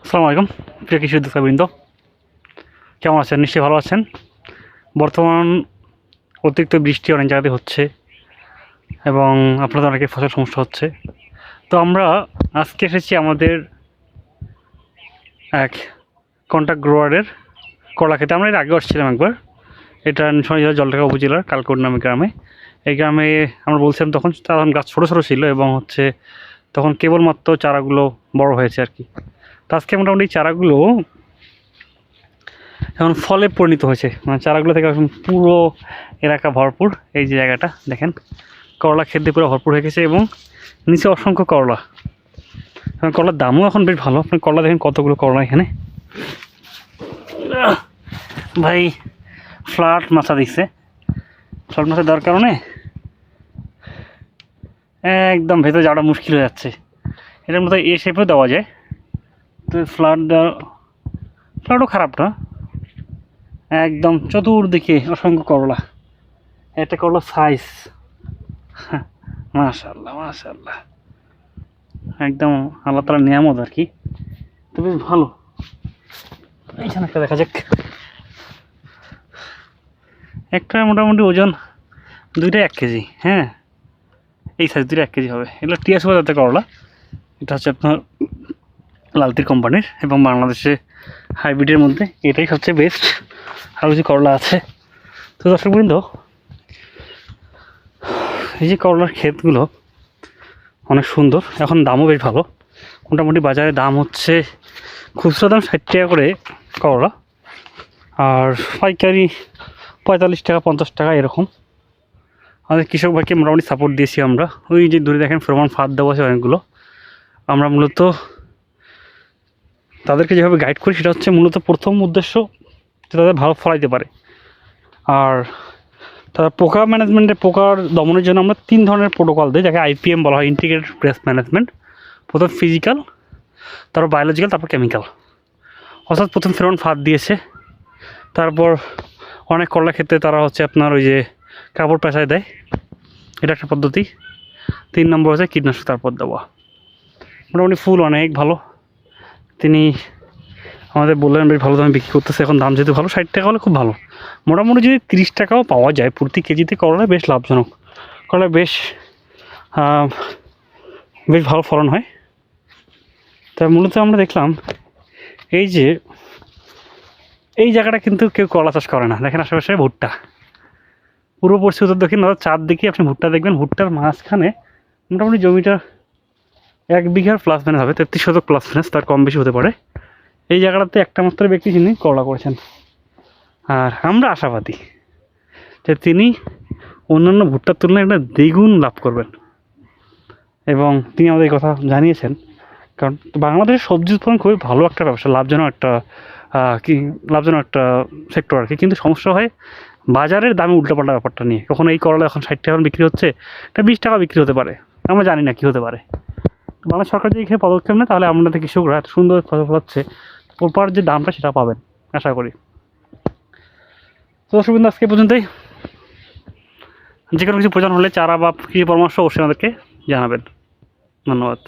আসসালামু আলাইকুম প্রিয় কৃষি উদ্যোক্তাবৃন্দ, কেমন আছেন? নিশ্চয়ই ভালো আছেন। বর্তমান অতিরিক্ত বৃষ্টি অনেক জায়গাতে হচ্ছে এবং আপনাদের অনেকের ফসল সমস্যা হচ্ছে। তো আমরা আজকে এসেছি আমাদের এক কন্ট্রাক্ট গ্রোয়ারের করলা খেতে। আমরা এর আগেও আসছিলাম একবার। এটা নিশানী জেলার জলঢাকা উপজেলার কালকোট নামে গ্রামে। এই গ্রামে আমরা বলছিলাম তখন গাছ ছোটো ছোটো ছিল এবং তখন কেবলমাত্র চারাগুলো বড় হয়েছে আর কি। তো আজকে মোটামুটি চারাগুলো এখন ফলে পরিণত হয়েছে, মানে চারাগুলো থেকে এখন পুরো এলাকা ভরপুর। এই যে জায়গাটা দেখেন, করলা খেতে পুরো ভরপুর হয়ে গেছে এবং নিচে অসংখ্য করলা। এখন করলার দামও এখন বেশ ভালো। আপনি করলা দেখেন কতগুলো করলা এখানে। ভাই ফ্ল্যাট মাছা দিচ্ছে, ফ্ল্যাট মাছা দেওয়ার কারণে একদম ভেতরে যাওয়াটা মুশকিল হয়ে যাচ্ছে। এটার মতো এ শেপেও দেওয়া যায়, তো ফ্ল্যাটও খারাপ না। একদম চতুর্দিকে অসংখ্য করলা। এটা করলা সাইজ মাশাআল্লাহ মাশাআল্লাহ, একদম আল্লাহ তাআলার নিয়ামত আর কি। তো বেশ ভালো। এইখানে একটা দেখা যাক, একটা মোটামুটি ওজন দুইটা 1 কেজি। হ্যাঁ, এই সাইজ দুইটা 1 কেজি হবে। এগুলো টিয়া সুপার জাতের করলা। এটা হচ্ছে আপনার লালতির কোম্পানির এবং বাংলাদেশে হাইব্রিডের মধ্যে এটাই সবচেয়ে বেস্ট। আরও কিছু করলা আছে। তো দর্শকবৃন্দ, এই যে করলার ক্ষেতগুলো অনেক সুন্দর, এখন দামও বেশ ভালো। মোটামুটি বাজারে দাম হচ্ছে খুচরা দাম 60 টাকা করে করলা, আর পাইকারি 45 টাকা 50 টাকা এরকম। আমাদের কৃষক ভাইকে মোটামুটি সাপোর্ট দিয়েছি আমরা। ওই যে দূরে দেখেন ফেরোমন ফাঁদ দেওয়া আছে অনেকগুলো। আমরা মূলত তাদেরকে যেভাবে গাইড করি সেটা হচ্ছে মূলত প্রথম উদ্দেশ্য যে তাদের ভালো ফলাইতে পারে। আর তারা পোকা ম্যানেজমেন্টে, পোকার দমনের জন্য আমরা 3 ধরনের প্রোটোকল দিই, যাকে IPM বলা হয়, ইন্টিগ্রেটেড পেস্ট ম্যানেজমেন্ট। প্রথম ফিজিক্যাল, তারপর বায়োলজিক্যাল, তারপর কেমিক্যাল। অর্থাৎ প্রথম ফেরোমন ফাঁদ দিয়েছে, তারপর অনেক করলা ক্ষেত্রে তারা আপনার ওই যে কাপড় পেঁচায় দেয়, এটা একটা পদ্ধতি। 3 নম্বর হচ্ছে কীটনাশক তারপর দেওয়া। মোটামুটি ফুল অনেক ভালো। তিনি আমাদের বললেন বেশ ভালো দামে বিক্রি করতেছে। এখন দাম যেহেতু ভালো, 60 টাকা হলে খুব ভালো। মোটামুটি যদি 30 টাকাও পাওয়া যায় প্রতি কেজিতে করলা, বেশ লাভজনক। করলা বেশ ভালো ফলন হয়। তা মূলত আমরা দেখলাম এই জায়গাটা কিন্তু কেউ করলা চাষ করে না। দেখেন আশেপাশে ভুট্টা, পূর্ব পশ্চিম উত্তর দক্ষিণ চারদিকে আপনি ভুট্টা দেখবেন। ভুট্টার মাঝখানে মোটামুটি জমিটা 1 বিঘার প্লাস মাইনাস হবে, 33 শতক প্লাস মাইনাস, তার কম বেশি হতে পারে। এই জায়গাটাতে একটা মাত্র ব্যক্তি যিনি করলা করেছেন, আর আমরা আশাবাদী যে তিনি অন্যান্য ভুট্টার তুলনায় একটা দ্বিগুণ লাভ করবেন এবং তিনি আমাদের এই কথা জানিয়েছেন। কারণ বাংলাদেশের সবজি উৎপাদন খুবই ভালো একটা ব্যবসা, লাভজনক একটা সেক্টর আর কি। কিন্তু সমস্যা হয় বাজারের দামে উল্টাপাল্টা ব্যাপারটা নিয়ে। কখন এই করলা এখন 60 টাকা বিক্রি হচ্ছে, এটা 20 টাকা বিক্রি হতে পারে, আমরা জানি না কী হতে পারে। বাংলাদেশ সরকার যদি এখানে পদক্ষেপ নেয় তাহলে আমাদের কৃষকরা এত সুন্দর ফসল ফলাচ্ছে, প্রপার যে দামটা সেটা পাবেন আশা করি। তো দর্শকবৃন্দ, আজকে পর্যন্তই। যে কোনো কিছু প্রয়োজন হলে চারা বা কৃষি পরামর্শ অবশ্যই আমাদেরকে জানাবেন। ধন্যবাদ।